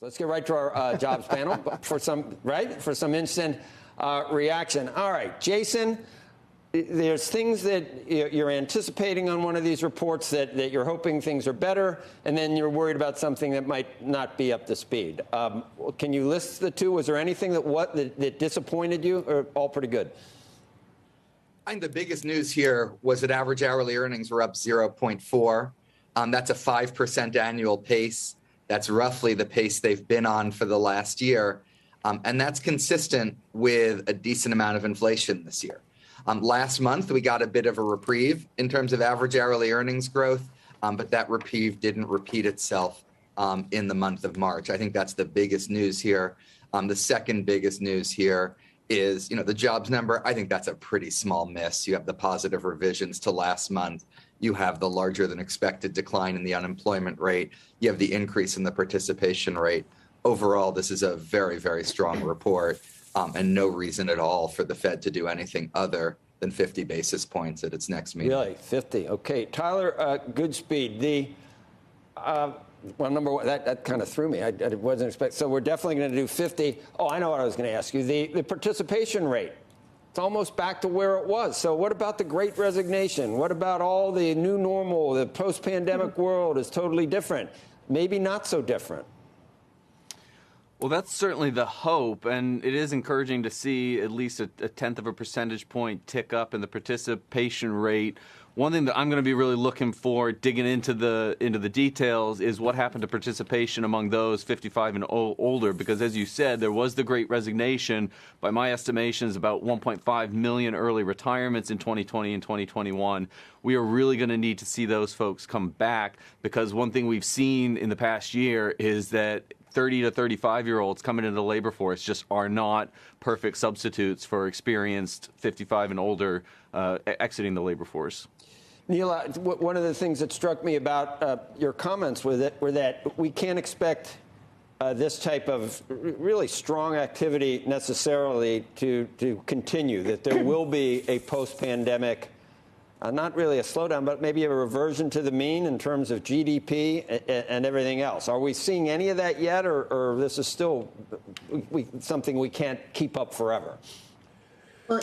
Let's get right to our jobs panel for some instant reaction. All right, Jason, there's things that you're anticipating on one of these reports that you're hoping things are better, and then you're worried about something that might not be up to speed. Can you list the two? Was there anything that disappointed you, or all pretty good? I think the biggest news here was that average hourly earnings were up 0.4. That's a 5% annual pace. That's roughly the pace they've been on for the last year. And that's consistent with a decent amount of inflation this year. Last month, we got a bit of a reprieve in terms of average hourly earnings growth, but that reprieve didn't repeat itself in the month of March. I think that's the biggest news here. The second biggest news here is, the jobs number. I think that's a pretty small miss. You have the positive revisions to last month. You have the larger than expected decline in the unemployment rate. You have the increase in the participation rate. Overall, this is a very, very strong report, and no reason at all for the Fed to do anything other than 50 basis points at its next meeting. Really? 50? Okay. Tyler, Goodspeed, well, number one, that kind of threw me. I wasn't expecting. So we're definitely going to do 50. Oh, I know what I was going to ask you. The participation rate, it's almost back to where it was. So what about the Great Resignation? What about all the new normal? The post-pandemic world is totally different. Maybe not so different. Well, that's certainly the hope, and it is encouraging to see at least a tenth of a percentage point tick up in the participation rate. One thing that I'm going to be really looking for, digging into the details, is what happened to participation among those 55 and older. Because as you said, there was the Great Resignation. By my estimations, about 1.5 million early retirements in 2020 and 2021. We are really going to need to see those folks come back, because one thing we've seen in the past year is that 30 to 35-year-olds coming into the labor force just are not perfect substitutes for experienced 55 and older exiting the labor force. Neil, one of the things that struck me about your comments were that we can't expect this type of really strong activity necessarily to continue, that there will be a post-pandemic, not really a slowdown, but maybe a reversion to the mean in terms of GDP and everything else. Are we seeing any of that yet, or this is still something we can't keep up forever? Well,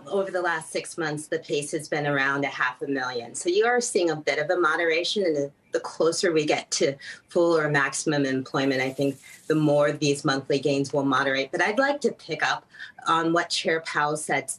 over the last 6 months, the pace has been around 500,000. So you are seeing a bit of a moderation, and the closer we get to full or maximum employment, I think the more these monthly gains will moderate. But I'd like to pick up on what Chair Powell said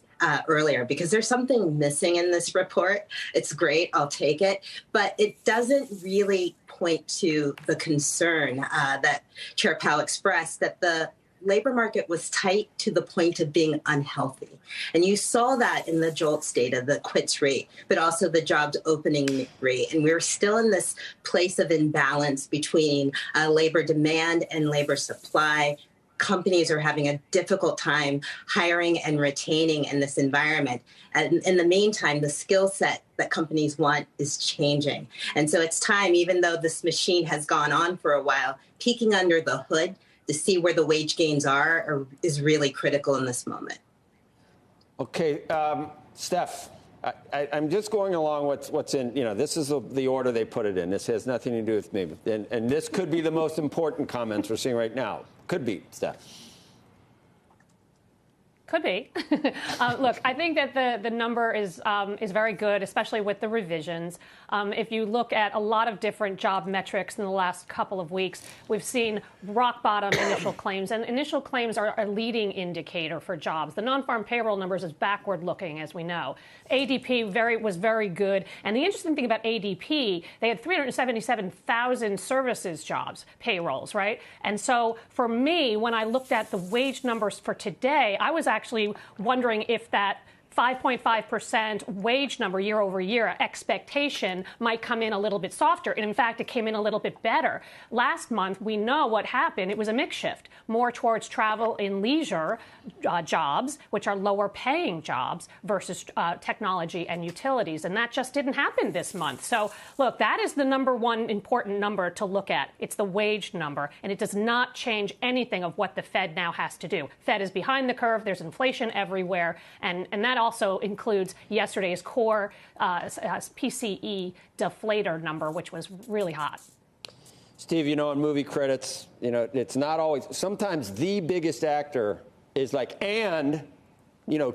earlier, because there's something missing in this report. It's great, I'll take it, but it doesn't really point to the concern that Chair Powell expressed, that the labor market was tight to the point of being unhealthy. And you saw that in the JOLTS data, the quits rate, but also the jobs opening rate. And we're still in this place of imbalance between labor demand and labor supply. Companies are having a difficult time hiring and retaining in this environment. And in the meantime, the skill set that companies want is changing. And so it's time, even though this machine has gone on for a while, peeking under the hood to see where the wage gains is really critical in this moment. Okay, Steph, I'm just going along what's in, this is the order they put it in. This has nothing to do with me. And this could be the most important comments we're seeing right now. Could be, Steph. Could be. Look, I think that the number is very good, especially with the revisions. If you look at a lot of different job metrics in the last couple of weeks, we've seen rock bottom initial claims, and initial claims are a leading indicator for jobs. The non-farm payroll numbers is backward looking, as we know. ADP was very good, and the interesting thing about ADP, they had 377,000 services jobs, payrolls, right? And so for me, when I looked at the wage numbers for today, I was actually wondering if that 5.5% wage number year over year expectation might come in a little bit softer. And in fact, it came in a little bit better. Last month, we know what happened. It was a mix shift, more towards travel and leisure jobs, which are lower paying jobs, versus technology and utilities. And that just didn't happen this month. So look, that is the number one important number to look at. It's the wage number. And it does not change anything of what the Fed now has to do. Fed is behind the curve. There's inflation everywhere. And that also includes yesterday's core PCE deflator number, which was really hot. Steve, in movie credits, it's not always. Sometimes the biggest actor is like, and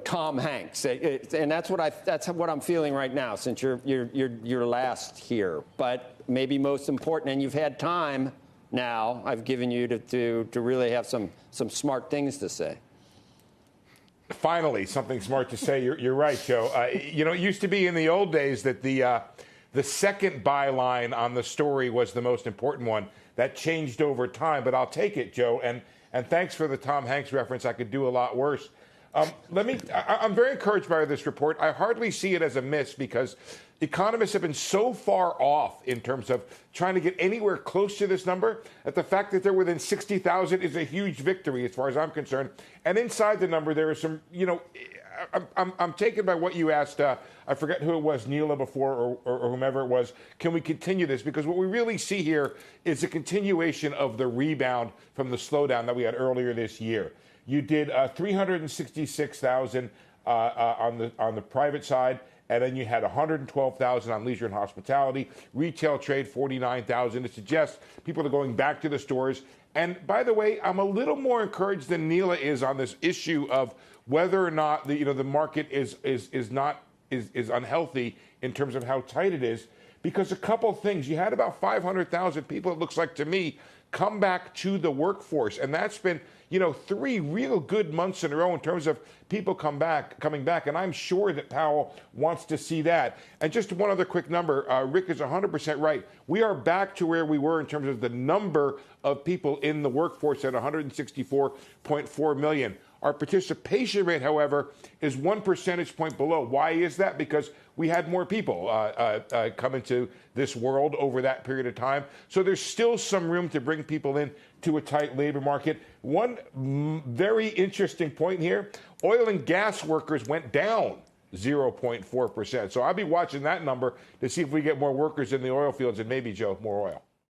Tom Hanks, and that's what I'm feeling right now. Since you're last here, but maybe most important, and you've had time now. I've given you to really have some smart things to say. Finally, something smart to say. You're right, Joe. It used to be in the old days that the second byline on the story was the most important one. That changed over time, but I'll take it, Joe. And thanks for the Tom Hanks reference. I could do a lot worse. I'm very encouraged by this report. I hardly see it as a miss because economists have been so far off in terms of trying to get anywhere close to this number that the fact that they're within 60,000 is a huge victory as far as I'm concerned. And inside the number, there is some, I'm taken by what you asked. I forget who it was, Neela before or whomever it was. Can we continue this? Because what we really see here is a continuation of the rebound from the slowdown that we had earlier this year. You did 366,000 on the private side, and then you had 112,000 on leisure and hospitality. Retail trade, 49,000. It suggests people are going back to the stores. And by the way, I'm a little more encouraged than Neela is on this issue of whether or not the market is unhealthy in terms of how tight it is. Because a couple things, you had about 500,000 people, it looks like to me, come back to the workforce, and that's been 3 real good months in a row in terms of people coming back, and I'm sure that Powell wants to see that. And just one other quick number, Rick is 100% right. We are back to where we were in terms of the number of people in the workforce at 164.4 million. Our participation rate, however, is 1 percentage point below. Why is that? Because we had more people come into this world over that period of time. So there's still some room to bring people in to a tight labor market. One very interesting point here, oil and gas workers went down 0.4%. So I'll be watching that number to see if we get more workers in the oil fields and maybe, Joe, more oil.